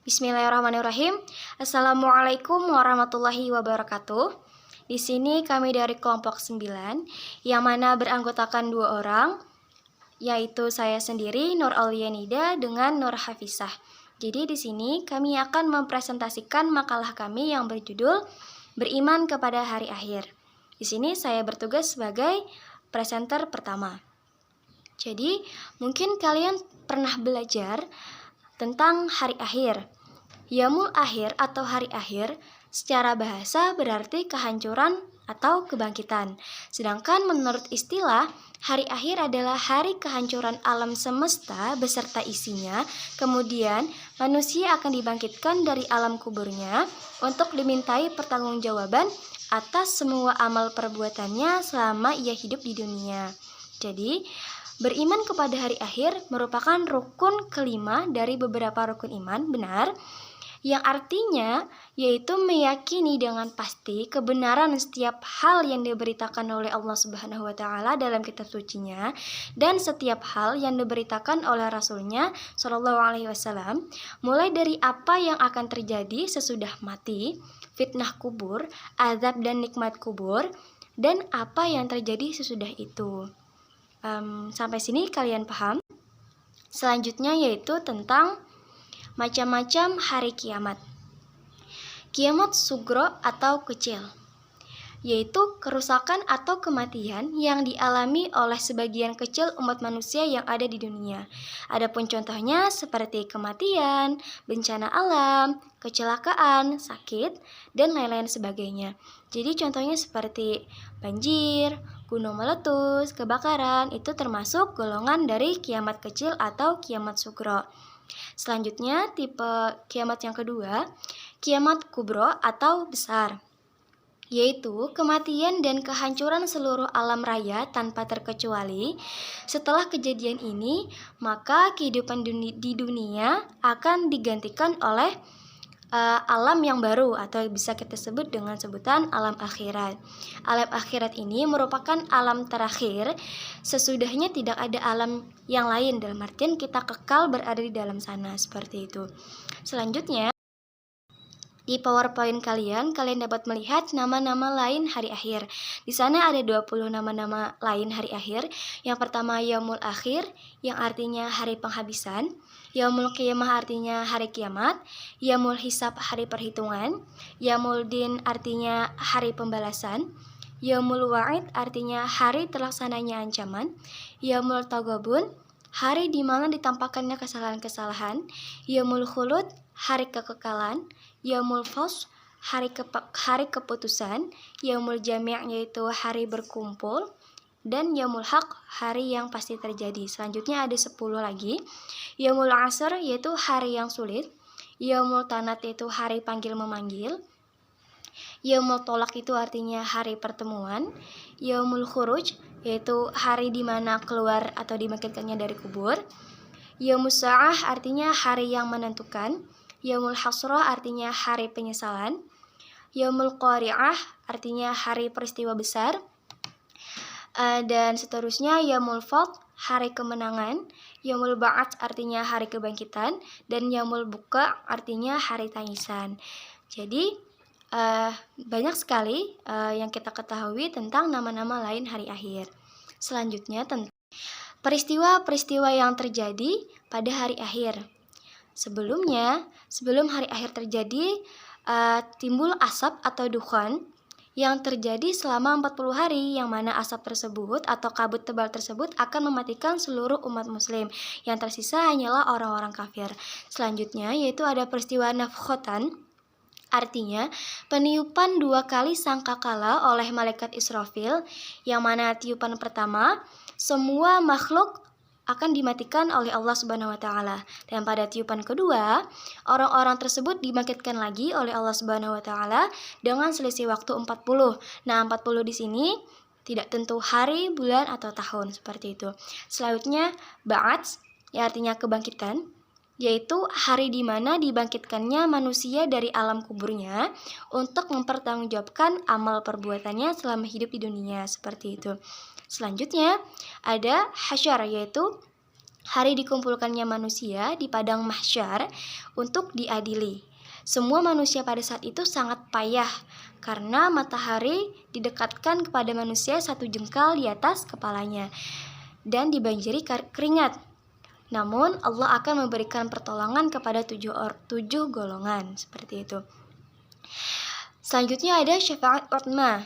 Bismillahirrahmanirrahim. Assalamualaikum warahmatullahi wabarakatuh. Di sini kami dari kelompok 9 yang mana beranggotakan 2 orang, yaitu saya sendiri Nur Aulianida dengan Nur Hafisah. Jadi di sini kami akan mempresentasikan makalah kami yang berjudul Beriman kepada Hari Akhir. Di sini saya bertugas sebagai presenter pertama. Jadi mungkin kalian pernah belajar tentang hari akhir. Yaumul akhir atau hari akhir secara bahasa berarti kehancuran atau kebangkitan. Sedangkan menurut istilah, hari akhir adalah hari kehancuran alam semesta beserta isinya. Kemudian manusia akan dibangkitkan dari alam kuburnya untuk dimintai pertanggungjawaban atas semua amal perbuatannya selama ia hidup di dunia. Jadi, beriman kepada hari akhir merupakan rukun kelima dari beberapa rukun iman, benar? Yang artinya yaitu meyakini dengan pasti kebenaran setiap hal yang diberitakan oleh Allah Subhanahu wa taala dalam kitab sucinya dan setiap hal yang diberitakan oleh Rasulnya Shallallahu alaihi wasallam, mulai dari apa yang akan terjadi sesudah mati, fitnah kubur, azab dan nikmat kubur, dan apa yang terjadi sesudah itu. Sampai sini kalian paham? Selanjutnya yaitu tentang macam-macam hari kiamat. Kiamat sugro atau kecil, yaitu kerusakan atau kematian yang dialami oleh sebagian kecil umat manusia yang ada di dunia. Adapun contohnya seperti kematian, bencana alam, kecelakaan, sakit, dan lain-lain sebagainya. Jadi contohnya seperti banjir, gunung meletus, kebakaran, itu termasuk golongan dari kiamat kecil atau kiamat sugro. Selanjutnya, tipe kiamat yang kedua, kiamat kubro atau besar, yaitu kematian dan kehancuran seluruh alam raya tanpa terkecuali. Setelah kejadian ini, maka kehidupan di dunia akan digantikan oleh alam yang baru atau bisa kita sebut dengan sebutan alam akhirat. Alam akhirat ini merupakan alam terakhir, sesudahnya tidak ada alam yang lain, dalam artian kita kekal berada di dalam sana, seperti itu. Selanjutnya, di PowerPoint kalian dapat melihat nama-nama lain hari akhir. Di sana ada 20 nama-nama lain hari akhir. Yang pertama Yaumul Akhir, yang artinya hari penghabisan. Yaumul Qiyamah artinya hari kiamat. Yaumul Hisab, hari perhitungan. Yaumul Din artinya hari pembalasan. Yaumul Wa'id artinya hari terlaksananya ancaman. Yaumul Taghabun, hari di mana ditampakkannya kesalahan-kesalahan. Yaumul Khulud, hari kekekalan. Yaumul Fasl, hari keputusan. Yaumul Jami', yaitu hari berkumpul. Dan Yaumul Haq, hari yang pasti terjadi. Selanjutnya ada 10 lagi. Yaumul Asr, yaitu hari yang sulit. Yaumul Tanat, yaitu hari panggil memanggil. Yaumul Tolak itu artinya hari pertemuan. Yaumul Khuruj, yaitu hari di mana keluar atau dibangkitkannya dari kubur. Yaumus Sa'ah artinya hari yang menentukan. Yaumul Hasrah artinya hari penyesalan. Yaumul Qari'ah artinya hari peristiwa besar. Dan seterusnya Yaumul Fadl, hari kemenangan. Yaumul Ba'ats artinya hari kebangkitan. Dan Yaumul Buka artinya hari tangisan. Jadi banyak sekali yang kita ketahui tentang nama-nama lain hari akhir. Selanjutnya tentang peristiwa-peristiwa yang terjadi pada hari akhir. Sebelum hari akhir terjadi, timbul asap atau dukhan yang terjadi selama 40 hari, yang mana asap tersebut atau kabut tebal tersebut akan mematikan seluruh umat muslim. Yang tersisa hanyalah orang-orang kafir. Selanjutnya yaitu ada peristiwa nafkhotan, artinya peniupan 2 kali sangkakala oleh malaikat Israfil, yang mana tiupan pertama semua makhluk akan dimatikan oleh Allah Subhanahu wa taala. Dan pada tiupan kedua, orang-orang tersebut dibangkitkan lagi oleh Allah Subhanahu wa taala dengan selisih waktu 40. Nah, 40 di sini tidak tentu hari, bulan atau tahun, seperti itu. Selanjutnya Ba'ats, yang artinya kebangkitan, yaitu hari di mana dibangkitkannya manusia dari alam kuburnya untuk mempertanggungjawabkan amal perbuatannya selama hidup di dunia, seperti itu. Selanjutnya ada Hasyar, yaitu hari dikumpulkannya manusia di padang mahsyar untuk diadili. Semua manusia pada saat itu sangat payah karena matahari didekatkan kepada manusia 1 jengkal di atas kepalanya dan dibanjiri keringat. Namun Allah akan memberikan pertolongan kepada 7 golongan seperti itu. Selanjutnya ada syafaat utma,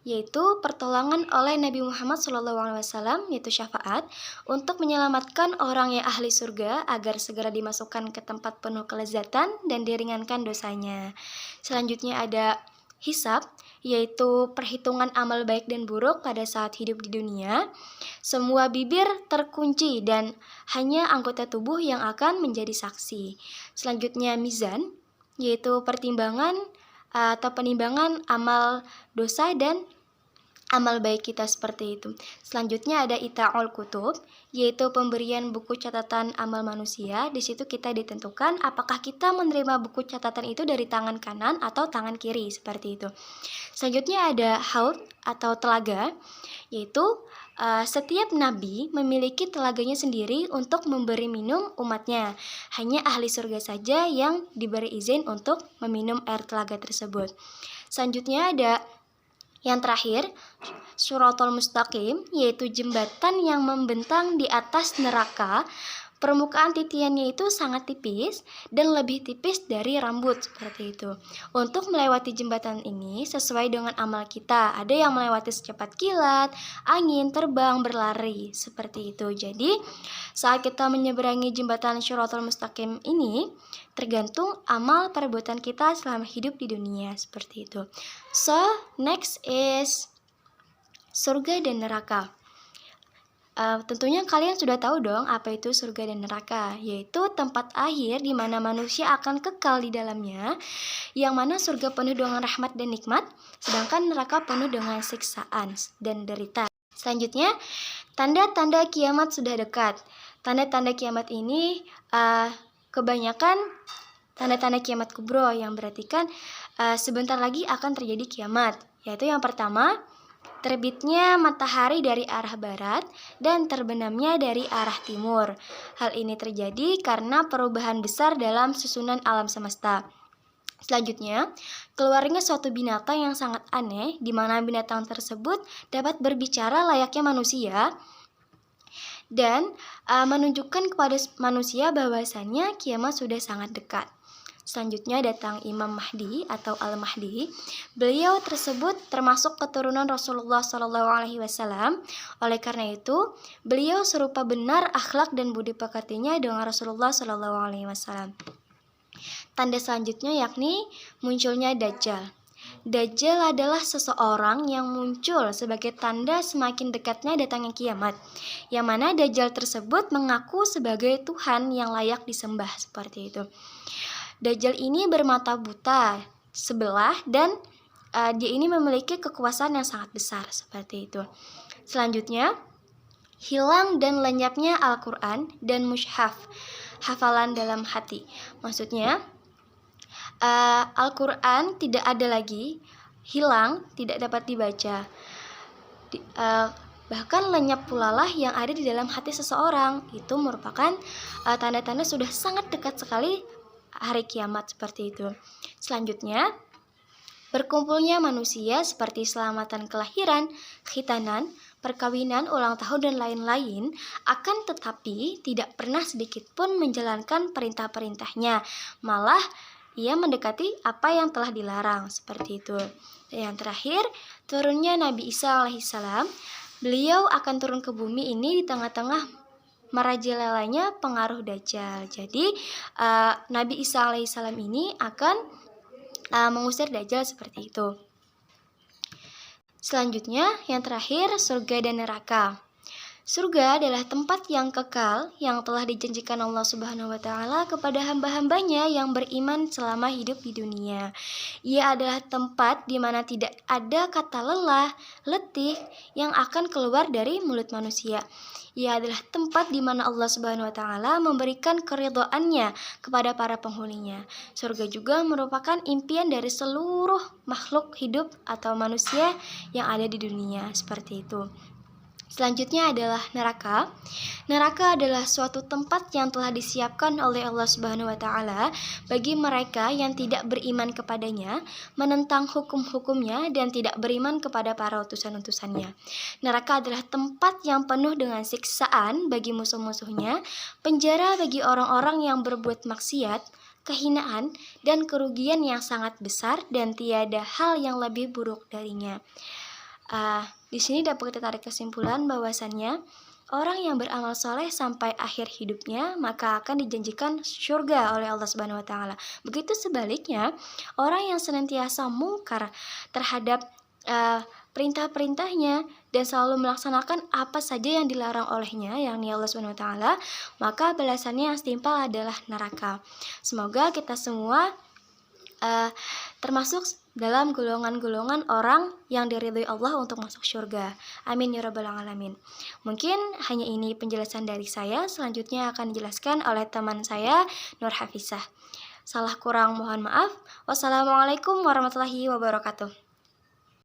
yaitu pertolongan oleh Nabi Muhammad SAW, yaitu syafaat untuk menyelamatkan orang yang ahli surga agar segera dimasukkan ke tempat penuh kelezatan dan diringankan dosanya. Selanjutnya ada hisab, yaitu perhitungan amal baik dan buruk pada saat hidup di dunia. Semua bibir terkunci dan hanya anggota tubuh yang akan menjadi saksi. Selanjutnya mizan, yaitu pertimbangan atau penimbangan amal dosa dan amal baik kita seperti itu. Selanjutnya ada ita'ul kutub, yaitu pemberian buku catatan amal manusia. Di situ kita ditentukan apakah kita menerima buku catatan itu dari tangan kanan atau tangan kiri seperti itu. Selanjutnya ada haud atau telaga, yaitu setiap nabi memiliki telaganya sendiri untuk memberi minum umatnya. Hanya ahli surga saja yang diberi izin untuk meminum air telaga tersebut. Selanjutnya ada yang terakhir, Shirathul Mustaqim, yaitu jembatan yang membentang di atas neraka. Permukaan titiannya itu sangat tipis dan lebih tipis dari rambut seperti itu. Untuk melewati jembatan ini sesuai dengan amal kita. Ada yang melewati secepat kilat, angin, terbang, berlari seperti itu. Jadi saat kita menyeberangi jembatan Shirathul Mustaqim ini tergantung amal perbuatan kita selama hidup di dunia seperti itu. So next is surga dan neraka. Tentunya kalian sudah tahu dong apa itu surga dan neraka, yaitu tempat akhir di mana manusia akan kekal di dalamnya, yang mana surga penuh dengan rahmat dan nikmat, sedangkan neraka penuh dengan siksaan dan derita. Selanjutnya, tanda-tanda kiamat sudah dekat. Tanda-tanda kiamat ini kebanyakan tanda-tanda kiamat kubro, yang berarti kan sebentar lagi akan terjadi kiamat, yaitu yang pertama, terbitnya matahari dari arah barat dan terbenamnya dari arah timur. Hal ini terjadi karena perubahan besar dalam susunan alam semesta. Selanjutnya, keluarnya suatu binatang yang sangat aneh, di mana binatang tersebut dapat berbicara layaknya manusia dan menunjukkan kepada manusia bahwasannya kiamat sudah sangat dekat. Selanjutnya datang Imam Mahdi atau Al-Mahdi. Beliau tersebut termasuk keturunan Rasulullah SAW. Oleh karena itu, beliau serupa benar akhlak dan budi pekertinya dengan Rasulullah SAW. Tanda selanjutnya yakni munculnya Dajjal. Dajjal adalah seseorang yang muncul sebagai tanda semakin dekatnya datangnya kiamat, yang mana Dajjal tersebut mengaku sebagai Tuhan yang layak disembah seperti itu. Dajjal ini bermata buta sebelah dan dia ini memiliki kekuasaan yang sangat besar seperti itu. Selanjutnya, hilang dan lenyapnya Al-Quran dan mushaf, hafalan dalam hati. Maksudnya, Al-Quran tidak ada lagi, hilang, tidak dapat dibaca. Bahkan lenyap pula lah yang ada di dalam hati seseorang. Itu merupakan tanda-tanda sudah sangat dekat sekali hari kiamat seperti itu. Selanjutnya, berkumpulnya manusia seperti selamatan kelahiran, khitanan, perkawinan, ulang tahun, dan lain-lain, akan tetapi tidak pernah sedikit pun menjalankan perintah-perintahnya. Malah, ia mendekati apa yang telah dilarang, seperti itu. Dan yang terakhir, turunnya Nabi Isa alaihissalam. Beliau akan turun ke bumi ini di tengah-tengah merajalelanya pengaruh Dajjal. Jadi Nabi Isa alaihissalam ini akan mengusir Dajjal seperti itu. Selanjutnya yang terakhir, surga dan neraka. Surga adalah tempat yang kekal yang telah dijanjikan Allah Subhanahu wa taala kepada hamba-hambanya yang beriman selama hidup di dunia. Ia adalah tempat di mana tidak ada kata lelah, letih yang akan keluar dari mulut manusia. Ia adalah tempat di mana Allah Subhanahu wa taala memberikan keridhaannya kepada para penghuninya. Surga juga merupakan impian dari seluruh makhluk hidup atau manusia yang ada di dunia, seperti itu. Selanjutnya adalah neraka. Neraka adalah suatu tempat yang telah disiapkan oleh Allah Subhanahu wa taala bagi mereka yang tidak beriman kepadanya, menentang hukum-hukumnya dan tidak beriman kepada para utusan-utusannya. Neraka adalah tempat yang penuh dengan siksaan bagi musuh-musuhnya, penjara bagi orang-orang yang berbuat maksiat, kehinaan dan kerugian yang sangat besar dan tiada hal yang lebih buruk darinya. Di sini dapat kita tarik kesimpulan bahwasannya orang yang beramal soleh sampai akhir hidupnya maka akan dijanjikan surga oleh Allah Subhanahu wa taala. Begitu sebaliknya, orang yang senantiasa mungkar terhadap perintah-perintahnya dan selalu melaksanakan apa saja yang dilarang olehnya, yakni Allah Subhanahu wa taala, maka balasannya yang setimpal adalah neraka. Semoga kita semua termasuk dalam golongan-golongan orang yang diridhoi Allah untuk masuk surga. Amin ya rabbal alamin. Mungkin hanya ini penjelasan dari saya. Selanjutnya akan dijelaskan oleh teman saya, Nur Hafisah. Salah kurang mohon maaf. Wassalamualaikum warahmatullahi wabarakatuh.